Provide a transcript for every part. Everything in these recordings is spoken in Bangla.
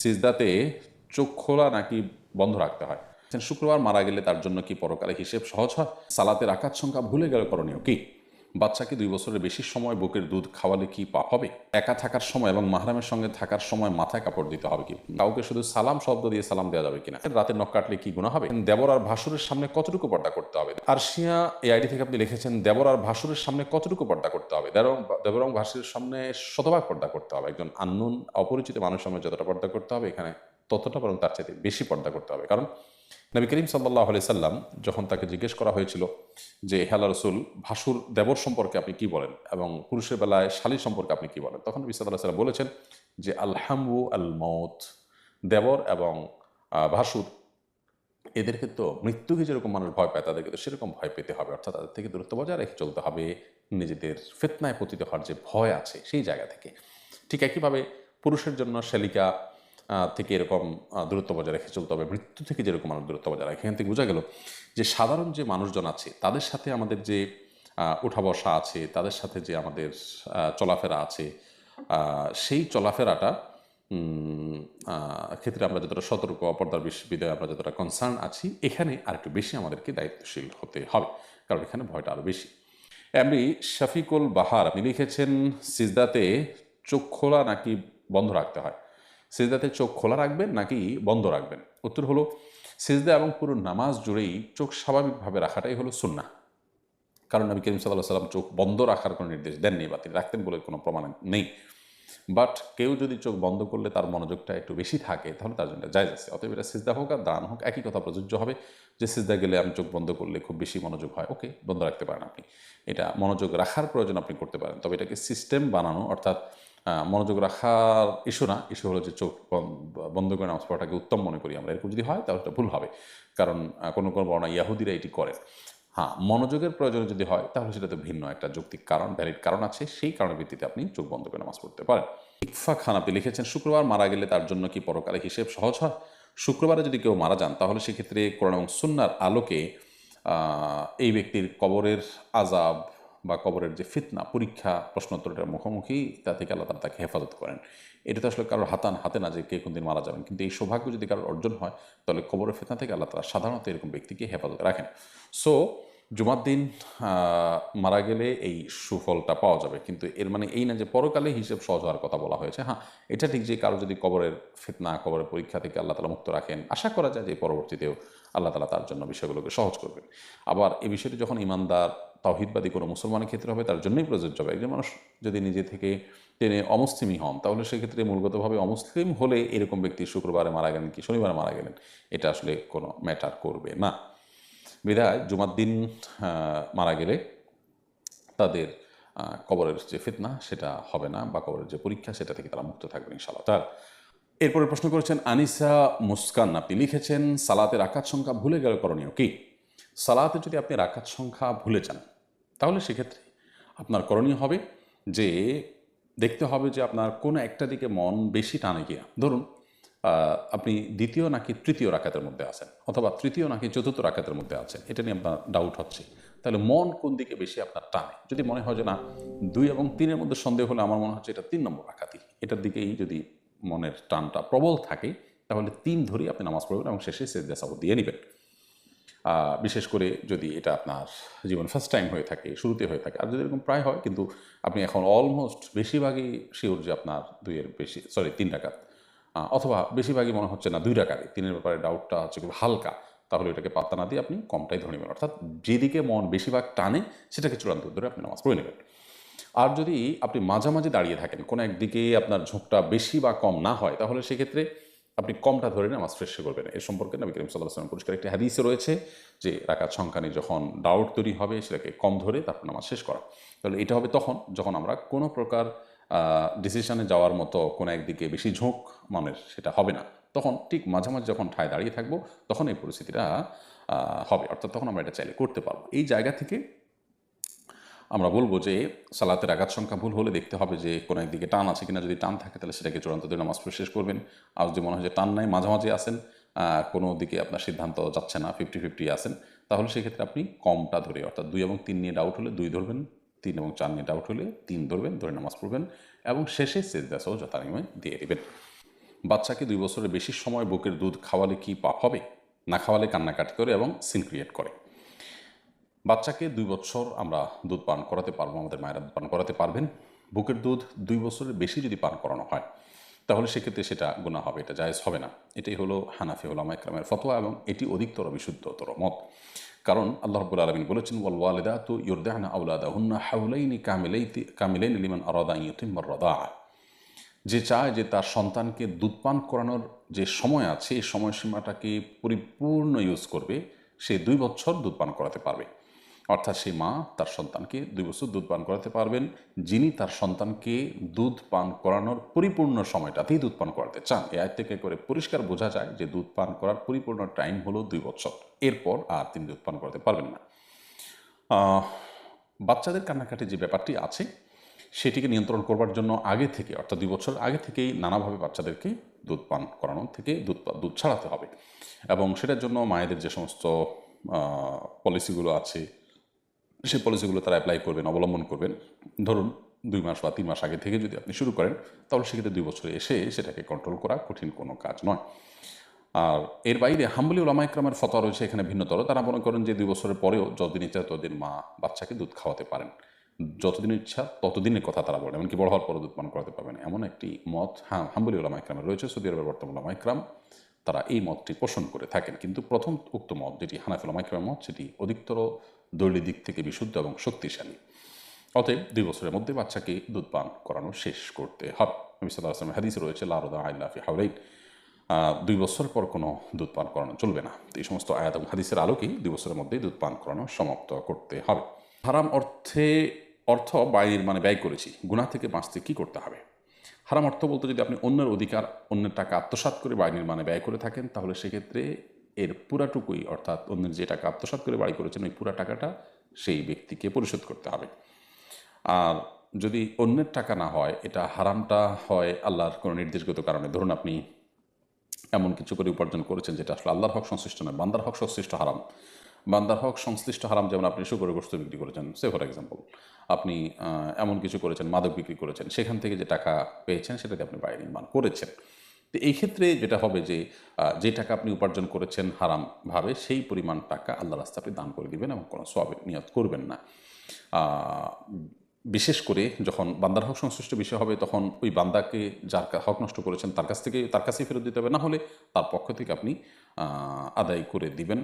সিজদাতে চোখ খোলা নাকি বন্ধ রাখতে হয়? শুক্রবার মারা গেলে তার জন্য কি পরকালে হিসেব সহজ হয়? সালাতে রাকাত সংখ্যা ভুলে গেলে করণীয় কি? বাচ্চাকে 2 বছরের বেশি সময় বুকের দুধ খাওয়ালে কি পাপ হবে? একা থাকার সময় এবং মাহরামের সঙ্গে থাকার সময় মাথায় কাপড় দিতে হবে কি? কাউকে শুধু সালাম শব্দ দিয়ে সালাম দেওয়া যাবে কিনা? রাতে নখ কাটলে কি গুনাহ হবে? দেবর আর ভাসুরের সামনে কতটুকু পর্দা করতে হবে? আরশিয়া এই আইডি থেকে আপনি লিখেছেন, দেবর আর ভাসুরের সামনে কতটুকু পর্দা করতে হবে? দেবর এবং ভাসুরের সামনে শতভাগ পর্দা করতে হবে। একজন আননোন অপরিচিত মানুষের সামনে যতটা পর্দা করতে হবে, এখানে ততটা বরং তার চাইতে বেশি পর্দা করতে হবে। কারণ নবী করিম সাল্লাল্লাহু আলাইহি সাল্লাম যখন তাকে জিজ্ঞেস করা হয়েছিল যে, হে আল্লাহর রাসূল, ভাসুর দেবর সম্পর্কে আপনি কি বলেন এবং পুরুষের বেলায় শালী সম্পর্কে আপনি কি বলেন, তখন নবী সাল্লাল্লাহু আলাইহি সাল্লাম বলেছেন যে আল হামু আল মউত, দেবর এবং ভাসুর এদেরকে তো মৃত্যুকে যেরকম মানুষ ভয় পায় তাদেরকে তো সেরকম ভয় পেতে হবে, অর্থাৎ তাদের থেকে দূরত্ব বজায় রেখে চলতে হবে, নিজেদের ফিতনায় পতিত হওয়ার যে ভয় আছে সেই জায়গা থেকে। ঠিক একইভাবে পুরুষের জন্য শালিকা থেকে এরকম দূরত্ব বজায় রেখে চলতে হবে, মৃত্যু থেকে যেরকম মানুষ দূরত্ব বজায় রাখে। এখান থেকে বোঝা গেল যে সাধারণ যে মানুষজন আছে তাদের সাথে আমাদের যে উঠা বসা আছে, তাদের সাথে যে আমাদের চলাফেরা আছে, সেই চলাফেরাটা ক্ষেত্রে আমরা যতটা সতর্ক, অপর্দার বিধায় আমরা যতটা কনসার্ন আছি, এখানে আরেকটু বেশি আমাদেরকে দায়িত্বশীল হতে হবে, কারণ এখানে ভয়টা আরও বেশি। এমনি শফিকুল বাহার আপনি লিখেছেন, সিজদাতে চোখ খোলা নাকি বন্ধ রাখতে হয়? সিজদাতে চোখ খোলা রাখবেন নাকি বন্ধ রাখবেন? উত্তর হলো, সিজদা এবং পুরো নামাজ জুড়েই চোখ স্বাভাবিকভাবে রাখাটাই হলো সুন্নাহ। কারণ নবী করিম সাল্লাল্লাহু আলাইহি ওয়াসাল্লাম চোখ বন্ধ রাখার কোনো নির্দেশ দেননি বা তিনি রাখতেন বলে কোনো প্রমাণ নেই। বাট কেউ যদি চোখ বন্ধ করলে তার মনোযোগটা একটু বেশি থাকে, তাহলে তার জন্য জায়েজ আছে। অতএব এটা সিজদা হোক আর দাঁড়ানো হোক, একই কথা প্রযোজ্য হবে যে সিজদা গেলে আমি চোখ বন্ধ করলে খুব বেশি মনোযোগ হয়, ওকে, বন্ধ রাখতে পারেন আপনি। এটা মনোযোগ রাখার প্রয়োজন আপনি করতে পারেন, তবে এটাকে সিস্টেম বানানো, অর্থাৎ মনোযোগ রাখার ইস্যু না, ইস্যু হলো যে চোখ বন্ধ করে নামাজ পড়াটাকে উত্তম মনে করি আমরা, এরকম যদি হয় তাহলে এটা ভুল হবে। কারণ কোনো কোনো বর্ণনা ইয়াহুদিরা এটি করেন। হ্যাঁ, মনোযোগের প্রয়োজনে যদি হয় তাহলে সেটা তো ভিন্ন একটা যৌক্তিক কারণ, ভ্যালিড কারণ আছে, সেই কারণের ভিত্তিতে আপনি চোখ বন্ধ করে নামাজ পড়তে পারেন। ইকফা খান আপনি লিখেছেন, শুক্রবার মারা গেলে তার জন্য কি পরকালে হিসেব সহজ হয়? শুক্রবারে যদি কেউ মারা যান তাহলে সেক্ষেত্রে কোরআন এবং সুন্নাহর আলোকে এই ব্যক্তির কবরের আযাব বা কবরের যে ফিতনা, পরীক্ষা, প্রশ্নোত্তরের মুখোমুখি তা থেকে আল্লাহ তাআলা তাকে হেফাজত করেন। এটা তো আসলে কারোর হাতে না যে কে কোন দিন মারা যাবেন, কিন্তু এই সৌভাগ্য যদি কারোর অর্জন হয় তাহলে কবরের ফিতনা থেকে আল্লাহ তাআলা সাধারণত এরকম ব্যক্তিকে হেফাজত রাখেন। সো জুমার দিন মারা গেলে এই সুফলটা পাওয়া যাবে, কিন্তু এর মানে এই না যে পরকালে হিসেব সহজ হওয়ার কথা বলা হয়েছে। হ্যাঁ, এটা ঠিক যে কারো যদি কবরের ফিতনা, কবরের পরীক্ষা থেকে আল্লাহ তাআলা মুক্ত রাখেন, আশা করা যায় যে পরবর্তীতেও আল্লাহ তাআলা তার জন্য বিষয়গুলোকে সহজ করবেন। আবার এই বিষয়টি যখন ইমানদার তাওহীদবাদী কোনো মুসলমানের ক্ষেত্রে হবে, তার জন্যই প্রযোজ্য হবে। একজন মানুষ যদি নিজে থেকে তিনি অমুসলিমই হন, তাহলে সেক্ষেত্রে মূলগতভাবে অমুসলিম হলে এরকম ব্যক্তি শুক্রবারে মারা গেলেন কি শনিবারে মারা গেলেন, এটা আসলে কোনো ম্যাটার করবে না। বিধায় জুমার দিন মারা গেলে তাদের কবরের যে ফিতনা সেটা হবে না, বা কবরের যে পরীক্ষা সেটা থেকে তারা মুক্ত থাকবে ইনশাআল্লাহ তাআলা। এরপরে প্রশ্ন করেছেন আনিসা মুস্কান, আপনি লিখেছেন, সালাতে রাকাত সংখ্যা ভুলে গেলে করণীয় কি? সালাতে যদি আপনি রাকাত সংখ্যা ভুলে যান তাহলে সেক্ষেত্রে আপনার করণীয় হবে যে দেখতে হবে যে আপনার কোনো একটা দিকে মন বেশি টানে কিনা। ধরুন আপনি দ্বিতীয় নাকি তৃতীয় রাকাতের মধ্যে আছেন, অথবা তৃতীয় নাকি চতুর্থ রাকাতের মধ্যে আছেন, এটা নিয়ে আপনার ডাউট হচ্ছে, তাহলে মন কোন দিকে বেশি আপনার টানে। যদি মনে হয় যে না, 2 এবং 3-এর মধ্যে সন্দেহ হলে আমার মনে হচ্ছে এটা 3 নম্বর রাকাতই, এটার দিকেই যদি মনের টানটা প্রবল থাকে তাহলে 3 ধরেই আপনি নামাজ পড়বেন এবং শেষে সেজদা সাহু দিয়ে নেবেন। বিশেষ করে যদি এটা আপনার জীবন ফার্স্ট টাইম হয়ে থাকে, শুরুতে হয়ে থাকে, আর যদি এরকম প্রায় হয় কিন্তু আপনি এখন অলমোস্ট বেশিরভাগই শিওর যে আপনার 2-এর বেশি, 3 রাকাত, অথবা বেশিরভাগই মনে হচ্ছে না 2 রাকাতই, 3-এর ব্যাপারে ডাউটটা হচ্ছে খুব হালকা, তাহলে এটাকে পাত্তা না দিয়ে আপনি কমটাই ধরে নেবেন, অর্থাৎ যেদিকে মন বেশিরভাগ টানে সেটাকে চূড়ান্ত ধরে আপনি নামাজ পড়ে নেবেন। আর যদি আপনি মাঝামাঝি দাঁড়িয়ে থাকেন, কোনো একদিকে আপনার ঝোঁকটা বেশি বা কম না হয়, তাহলে সেক্ষেত্রে আপনি কমটা ধরে নামাজ শেষ করবেন। এ সম্পর্কে নবী করিম সাল্লাল্লাহু আলাইহি ওয়াসাল্লাম পরিষ্কার একটি হাদিসে রয়েছে যে রাকাত সংখ্যা নিয়ে যখন ডাউট তৈরি হবে সেটাকে কম ধরে তারপর নামাজ শেষ করা। তাহলে এটা হবে তখন যখন আমরা কোনো প্রকার ডিসিশনে যাওয়ার মতো কোনো একদিকে বেশি ঝোঁক মনের সেটা হবে না, তখন ঠিক মাঝামাঝি যখন ঠায় দাঁড়িয়ে থাকবো তখন এই পরিস্থিতিটা হবে, অর্থাৎ তখন আমরা এটা চাইলে করতে পারবো। এই জায়গা থেকে আমরা বলবো যে সালাতের রাকাত সংখ্যা ভুল হলে দেখতে হবে যে কোনো একদিকে টান আছে কিনা, যদি টান থাকে তাহলে সেটাকে চূড়ান্ত ধরে নামাজ পড়ে শেষ করবেন। আর যদি মনে হয় যে টান নাই, মাঝামাঝি আছেন, কোনো দিকে আপনার সিদ্ধান্ত যাচ্ছে না, 50-50 আছেন, তাহলে সেক্ষেত্রে আপনি কমটা ধরে, অর্থাৎ 2 এবং 3 নিয়ে ডাউট হলে 2 ধরবেন, 3 এবং 4 নিয়ে ডাউট হলে 3 ধরবেন, ধরে নামাজ পড়বেন এবং শেষে সেজদা সহ যথানিয়মে দিয়ে দেবেন। বাচ্চাকে 2 বছরের বেশি সময় বুকের দুধ খাওয়ালে কি পাপ হবে? না খাওয়ালে কান্নাকাটি করে এবং সিন ক্রিয়েট করে। বাচ্চাকে 2 বছর আমরা দুধ পান করাতে পারবো, আমাদের মায়েরা দুধ পান করাতে পারবেন। বুকের দুধ 2 বছরের বেশি যদি পান করানো হয় তাহলে সেক্ষেত্রে সেটা গুনাহ হবে, এটা জায়েজ হবে না। এটাই হলো হানাফি উলামা ইকরামের ফতোয়া এবং এটি অধিকতর বিশুদ্ধতর মত। কারণ আল্লাহ রাব্বুল আলামিন বলেছেন, ওয়াল ওয়ালিদাতু ইউরদি'না আওলাদাহুন্না হাওলাইনি কামিলাইনি লিমান আরাদা আন ইউতিম্মার রাদাআ। যে চায় যে তার সন্তানকে দুধ পান করানোর যে সময় আছে এই সময়সীমাটাকে পরিপূর্ণ ইউজ করবে, সে 2 বছর দুধ পান করাতে পারবে। অর্থাৎ সেই মা তার সন্তানকে 2 বছর দুধ পান করাতে পারবেন যিনি তার সন্তানকে দুধ পান করানোর পরিপূর্ণ সময়টাতেই দুধ পান করাতে চান। এই আয়াত থেকে করে পরিষ্কার বোঝা যায় যে দুধ পান করার পরিপূর্ণ টাইম হলো 2 বছর, এরপর আর তিনি দুধ পান করাতে পারবেন না। বাচ্চাদের কান্নাকাটির যে ব্যাপারটি আছে সেটিকে নিয়ন্ত্রণ করবার জন্য আগে থেকে, অর্থাৎ 2 বছর আগে থেকেই নানাভাবে বাচ্চাদেরকে দুধ পান করানো থেকে দুধ ছাড়াতে হবে। এবং সেটার জন্য মায়েদের যে সমস্ত পলিসিগুলো আছে সেই পলিসিগুলো তারা অ্যাপ্লাই করবেন, অবলম্বন করবেন। ধরুন 2 মাস বা 3 মাস আগে থেকে যদি আপনি শুরু করেন তাহলে সেক্ষেত্রে 2 বছরে এসে সেটাকে কন্ট্রোল করা কঠিন কোনো কাজ নয়। আর এর বাইরে হাম্বলি উলামা ইকরামের ফতোয়া রয়েছে এখানে ভিন্নতর। তারা মনে করেন যে 2 বছরের পরেও যতদিন ইচ্ছা ততদিন মা বাচ্চাকে দুধ খাওয়াতে পারেন, যতদিন ইচ্ছা ততদিনের কথা তারা বলেন, এমনকি বড় হওয়ার পরও দুধ পান করাতে পারবেন, এমন একটি মত হাম্বলি উলামা ইকরামের রয়েছে। সৌদি আরবের বর্তমান উলামা ইকরাম তারা এই মতটি পোষণ করে থাকেন। কিন্তু প্রথম উক্ত মত যেটি হানাফি উলামা ইকরামের মত, সেটি অধিকতর দলীয় দিক থেকে বিশুদ্ধ এবং শক্তিশালী। অতএব 2 বছরের মধ্যে বাচ্চাকে দুধ পান করানো শেষ করতে হবে। নবী সাল্লাল্লাহু আলাইহি ওয়াসাল্লামের হাদিসে রয়েছে, লা রাদা ইল্লা ফি হাওলাইন, 2 বছর পর কোনো দুধ পান করানো চলবে না। তো এই সমস্ত আয়াত এবং হাদিসের আলোকেই 2 বছরের মধ্যেই দুধ পান করানো সমাপ্ত করতে হবে। হারাম অর্থ বাইরের মানে ব্যয় করেছি, গুনাহ থেকে বাঁচতে কি করতে হবে? হারাম অর্থ বলতে যদি আপনি অন্যের অধিকার, অন্যের টাকা আত্মসাৎ করে বাড়ি নির্মাণে ব্যয় করে থাকেন তাহলে সেক্ষেত্রে এর পুরাটুকুই, অর্থাৎ অন্যের যে টাকা আত্মসাৎ করে বাড়ি করেছেন ওই পুরা টাকাটা সেই ব্যক্তিকে পরিশোধ করতে হবে। আর যদি অন্যের টাকা না হয়, এটা হারামটা হয় আল্লাহর কোনো নির্দেশগত কারণে। ধরুন আপনি এমন কিছু করে উপার্জন করেছেন যেটা আসলে আল্লাহর হক সংশ্লিষ্ট নয়, বান্দার হক সংশ্লিষ্ট হারাম। বান্দার হক সংশ্লিষ্ট হারাম, যেমন আপনি শুকরের গোশত বিক্রি করেছেন, সে ফর এক্সাম্পল আপনি এমন কিছু করেছেন, মাদক বিক্রি করেছেন, সেখান থেকে যে টাকা পেয়েছেন সেটাতে আপনি বাড়ি নির্মাণ করেছেন। তো এই ক্ষেত্রে যেটা হবে যে টাকা আপনি উপার্জন করেছেন হারামভাবে, সেই পরিমাণ টাকা আল্লাহ রাস্তায় আপনি দান করে দিবেন এবং কোনো সওয়াবের নিয়ত করবেন না। বিশেষ করে যখন বান্দার হক সংশ্লিষ্ট বিষয় হবে তখন ওই বান্দাকে যার হক নষ্ট করেছেন তার কাছেই ফেরত দিতে হবে, না হলে তার পক্ষ থেকে আপনি আদায় করে দিবেন,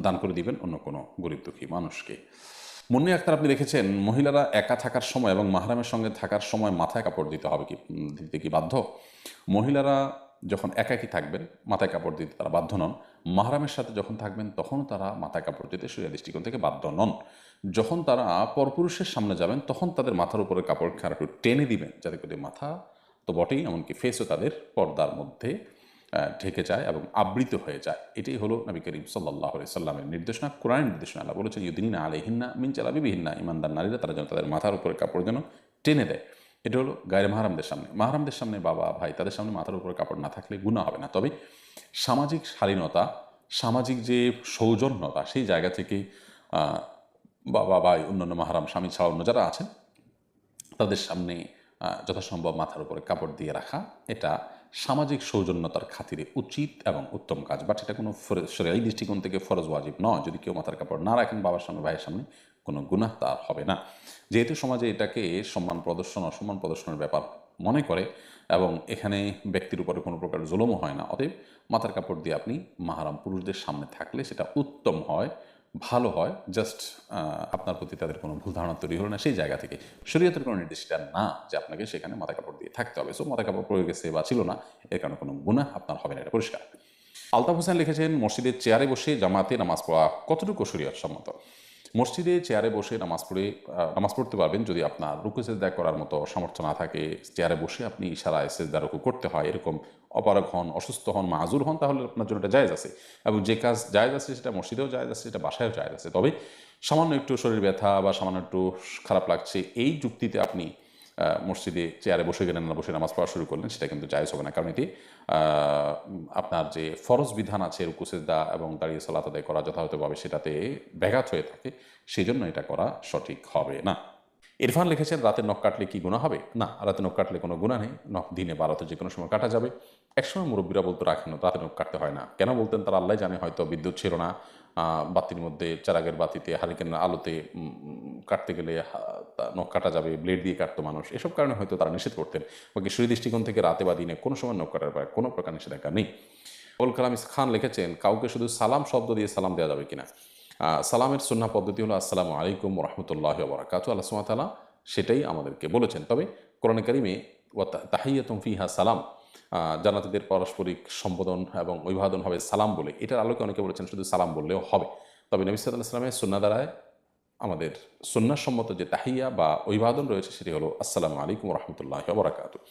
দান করে দিবেন অন্য কোনো গরিব দুঃখী মানুষকে। মুন্নি আক্তার, আপনি দেখেছেন মহিলারা একা থাকার সময় এবং মাহরামের সঙ্গে থাকার সময় মাথায় কাপড় দিতে হবে দিতে কি বাধ্য? মহিলারা যখন একাকী থাকবেন মাথায় কাপড় দিতে তারা বাধ্য নন। মাহরামের সাথে যখন থাকবেন তখনও তারা মাথায় কাপড় দিতে শরীয়তের দৃষ্টিকোণ থেকে বাধ্য নন। যখন তারা পরপুরুষের সামনে যাবেন তখন তাদের মাথার উপরে কাপড় একটু টেনে দিবেন, যাতে করে মাথা তো বটেই, এমনকি ফেসও তাদের পর্দার মধ্যে ঢেকে যায় এবং আবৃত হয়ে যায়। এটাই হলো নবী করিম সাল্লাল্লাহু আলাইহি সাল্লামের নির্দেশনা, কোরআনের নির্দেশনা। আল্লাহ বলেছেন, ইউদিনিনা আলাইহিন্না মিন জালাবিবিহিন্না, ইমানদার নারীরা তারা যেন তাদের মাথার উপরে কাপড় যেন টেনে দেয়। এটা হলো গায়রে মাহরামদের সামনে। মাহরামদের সামনে বাবা ভাই তাদের সামনে মাথার উপরে কাপড় না থাকলে গুনাহ হবে না। তবে সামাজিক শালীনতা, সামাজিক যে সৌজন্যতা, সেই জায়গা থেকে বাবা ভাই অন্যান্য মাহরাম স্বামী ছাড়া অন্য যারা আছেন তাদের সামনে যথাসম্ভব মাথার উপরে কাপড় দিয়ে রাখা, এটা সামাজিক সৌজন্যতার খাতিরে উচিত এবং উত্তম কাজ। বাট এটা কোনো শরীয়ী দৃষ্টিকোণ থেকে ফরজ ওয়াজিব নয়। যদি কেউ মাথার কাপড় না রাখেন বাবার সামনে ভাইয়ের সামনে, কোনো গুনাহ তার হবে না। যেহেতু সমাজে এটাকে সম্মান প্রদর্শন অসম্মান প্রদর্শনের ব্যাপার মনে করে এবং এখানে ব্যক্তির উপরে কোনো প্রকার জুলুমও হয় না, অতএব মাথার কাপড় দিয়ে আপনি মাহরাম পুরুষদের সামনে থাকলে সেটা উত্তম হয়, ভালো হয়। জাস্ট আপনার প্রতি তাদের কোনো ভুল ধারণা তৈরি হলো না, সেই জায়গা থেকে শরীয়তের কোনো নির্দেশটা না যে আপনাকে সেখানে মাথা কাপড় দিয়ে থাকতে হবে। সো মাথা কাপড় পরে গেছে বা ছিল না, এর কারণে কোনো গুনাহ আপনার হবে না, এটা পরিষ্কার। আলতাফ হোসেন লিখেছেন, মসজিদের চেয়ারে বসে জামাতে নামাজ পড়া কতটুকু শরীয়ত সম্মত? মসজিদে চেয়ারে বসে নামাজ পড়তে পারবেন যদি আপনার রুকু সেজদা করার মতো সামর্থ্য না থাকে। চেয়ারে বসে আপনি ইশারায় সেজদা রুকু করতে হয়, এরকম অপারগ হন, অসুস্থ হন, মাযুর হন, তাহলে আপনার জন্য এটা জায়েজ আছে। এবং যে কাজ জায়েজ আছে সেটা মসজিদেও জায়েজ আছে, সেটা বাসায়ও জায়েজ আছে। তবে সামান্য একটু শরীর ব্যথা বা সামান্য একটু খারাপ লাগছে, এই যুক্তিতে আপনি মসজিদে চেয়ারে বসে গেলেন না, বসে নামাজ পড়া শুরু করলেন, সেটা কিন্তু জায়েজ হবে না। কারণ এটি আপনার যে ফরজ বিধান আছে রুকু সেজদা এবং দাঁড়িয়ে সালাত আদায় করা যথাযথভাবে সেটাতে ব্যাঘাত হয়ে থাকে, সেই জন্য এটা করা সঠিক হবে না। ইরফান লিখেছেন রাতে নখ কাটলে কি গুনাহ হবে? না, রাতে নখ কাটলে কোনো গুনাহ নেই। নখ দিনে 12তে যে কোনো সময় কাটা যাবে। একসময় মুরব্বীরা বলতো রাখেন রাতে নখ কাটতে হয় না। কেন বলতেন তারা আল্লাহই জানে, হয়তো বিদ্যুৎ ছিল না। বাতির মধ্যে চেরাগের বাতিতে হারিকেনের আলোতে কাটতে গেলে নখ কাটা যাবে, ব্লেড দিয়ে কাটতো মানুষ। এসব কারণে হয়তো তারা নিষেধ করতেন। বাকি শরীর দৃষ্টিকোণ থেকে রাতে বা দিনে কোনো সময় নখ কাটার ব্যাপারে কোনো প্রকার নিষেধাজ্ঞা নেই। আবুল কালাম খান লিখেছেন কাউকে শুধু সালাম শব্দ দিয়ে সালাম দেওয়া যাবে কিনা? সালামের সুন্নাহ পদ্ধতি হলো আসসালামু আলাইকুম ওয়া রাহমাতুল্লাহি ওয়া বারাকাতুহু। আল্লাহ সুবহানাহু ওয়া তাআলা সেটাই আমাদেরকে বলেছেন। তবে কোরআনে কারিমে ওয়া তাহিয়াতুম ফিহা সালাম, জান্নাতীদের পারস্পরিক সম্বোধন এবং অভিবাদন হবে সালাম বলে। এটার আলোকে অনেকে বলেছেন শুধু সালাম বললেও হবে। তবে নবী সাল্লাল্লাহু আলাইহি ওয়াসাল্লামের সুন্নাহ দ্বারায় আমাদের সুন্নাহসম্মত যে তাহিয়া বা অভিবাদন রয়েছে সেটি হলো আসসালামু আলাইকুম ওয়া রাহমাতুল্লাহি ওয়া বারাকাতুহু।